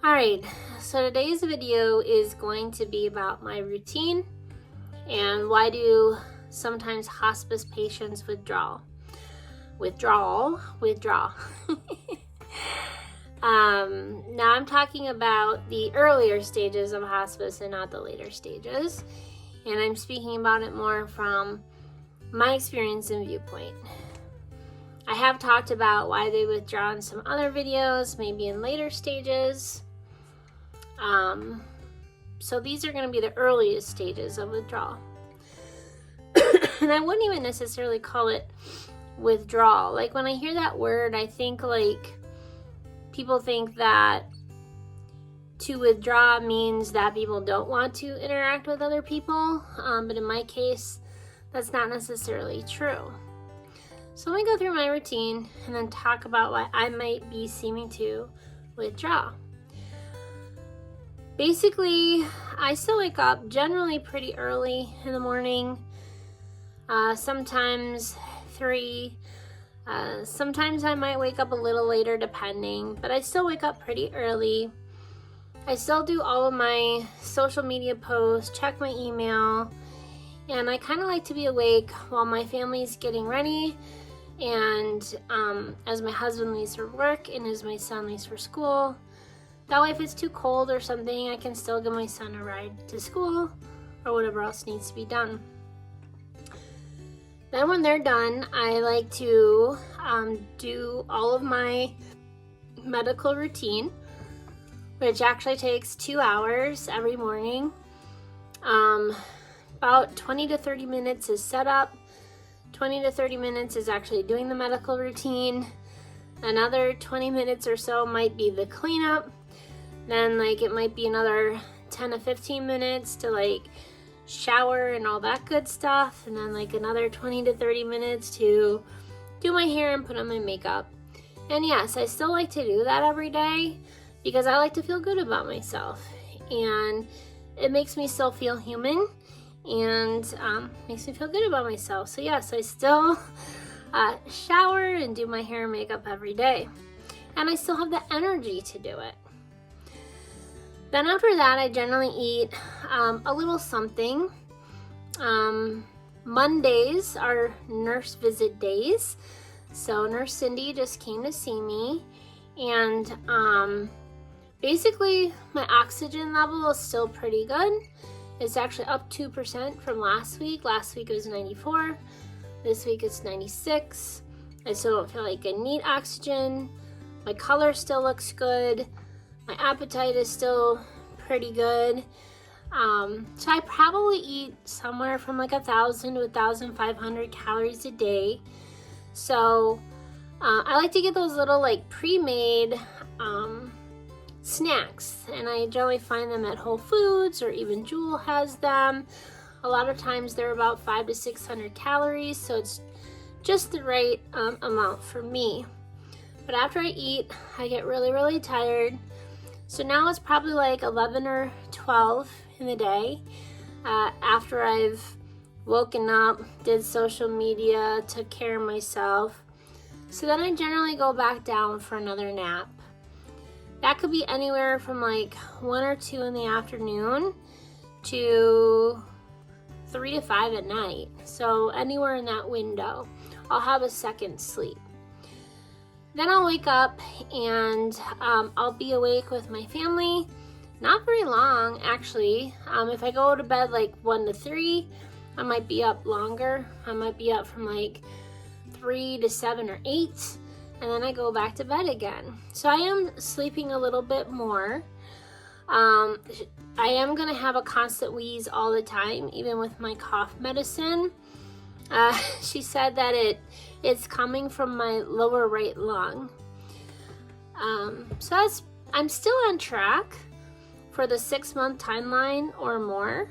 Alright, so today's video is going to be about my routine and why do sometimes hospice patients withdraw. Now I'm talking about the earlier stages of hospice and not the later stages, and I'm speaking about it more from my experience and viewpoint. I have talked about why they withdraw in some other videos, maybe in later stages. So these are going to be the earliest stages of withdrawal. And I wouldn't even necessarily call it withdrawal. Like when I hear that word, I think like people think that to withdraw means that people don't want to interact with other people. But in my case, that's not necessarily true. So let me go through my routine and then talk about why I might be seeming to withdraw. Basically, I still wake up generally pretty early in the morning, sometimes 3, sometimes I might wake up a little later depending, but I still wake up pretty early. I still do all of my social media posts, check my email, and I kind of like to be awake while my family's getting ready, and as my husband leaves for work and as my son leaves for school. That way if it's too cold or something, I can still give my son a ride to school or whatever else needs to be done. Then when they're done, I like to do all of my medical routine, which actually takes 2 hours every morning. About 20 to 30 minutes is setup. 20 to 30 minutes is actually doing the medical routine. Another 20 minutes or so might be the cleanup. Then it might be another 10 to 15 minutes to shower and all that good stuff. And then another 20 to 30 minutes to do my hair and put on my makeup. And yes, I still like to do that every day because I like to feel good about myself. And it makes me still feel human and makes me feel good about myself. So yes, I still shower and do my hair and makeup every day. And I still have the energy to do it. Then after that, I generally eat a little something. Mondays are nurse visit days. So Nurse Cindy just came to see me. And basically, my oxygen level is still pretty good. It's actually up 2% from last week. Last week it was 94. This week it's 96. I still don't feel like I need oxygen. My color still looks good. My appetite is still pretty good. So I probably eat somewhere from 1,000 to 1,500 calories a day. So I like to get those little pre-made snacks, and I generally find them at Whole Foods or even Jewel has them. A lot of times they're about 500 to 600 calories, so it's just the right amount for me. But after I eat, I get really tired. So now it's probably 11 or 12 in the day after I've woken up, did social media, took care of myself. So then I generally go back down for another nap. That could be anywhere from 1 or 2 in the afternoon to 3 to 5 at night. So anywhere in that window, I'll have a second sleep. Then I'll wake up and I'll be awake with my family. Not very long, actually. If I go to bed 1 to 3, I might be up longer. I might be up from 3 to 7 or 8, and then I go back to bed again. So I am sleeping a little bit more. I am going to have a constant wheeze all the time, even with my cough medicine. She said that it's coming from my lower right lung. So I'm still on track for the 6-month timeline or more.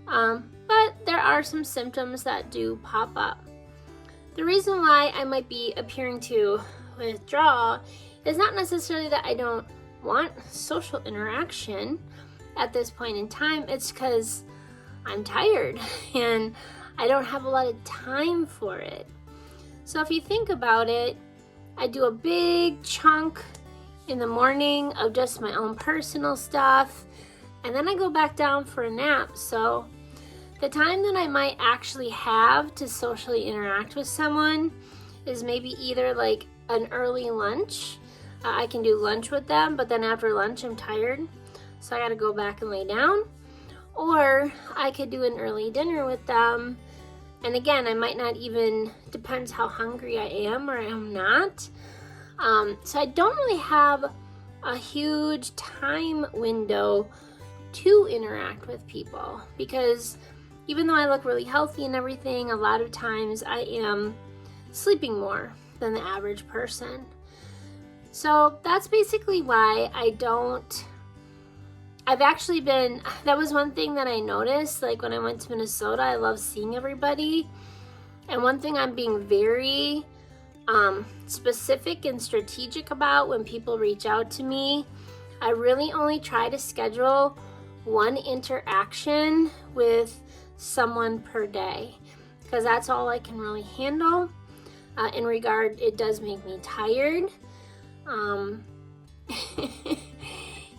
But there are some symptoms that do pop up. The reason why I might be appearing to withdraw is not necessarily that I don't want social interaction at this point in time. It's because I'm tired and I don't have a lot of time for it. So if you think about it, I do a big chunk in the morning of just my own personal stuff, and then I go back down for a nap. So the time that I might actually have to socially interact with someone is maybe either like an early lunch. I can do lunch with them, but then after lunch I'm tired, so I gotta go back and lay down. Or I could do an early dinner with them. And again, I might not even, depends how hungry I am or am not. So I don't really have a huge time window to interact with people, because even though I look really healthy and everything, a lot of times I am sleeping more than the average person. So that's basically why I've actually been, that was one thing that I noticed, like when I went to Minnesota, I love seeing everybody. And one thing I'm being very specific and strategic about when people reach out to me, I really only try to schedule one interaction with someone per day, because that's all I can really handle. In regard, it does make me tired.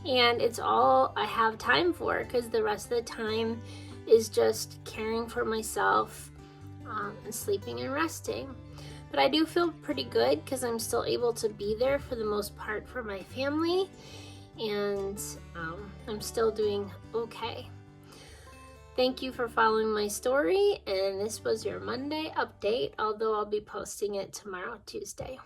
And it's all I have time for, because the rest of the time is just caring for myself and sleeping and resting. But I do feel pretty good because I'm still able to be there for the most part for my family, and I'm still doing okay. Thank you for following my story, and this was your Monday update, although I'll be posting it tomorrow, Tuesday.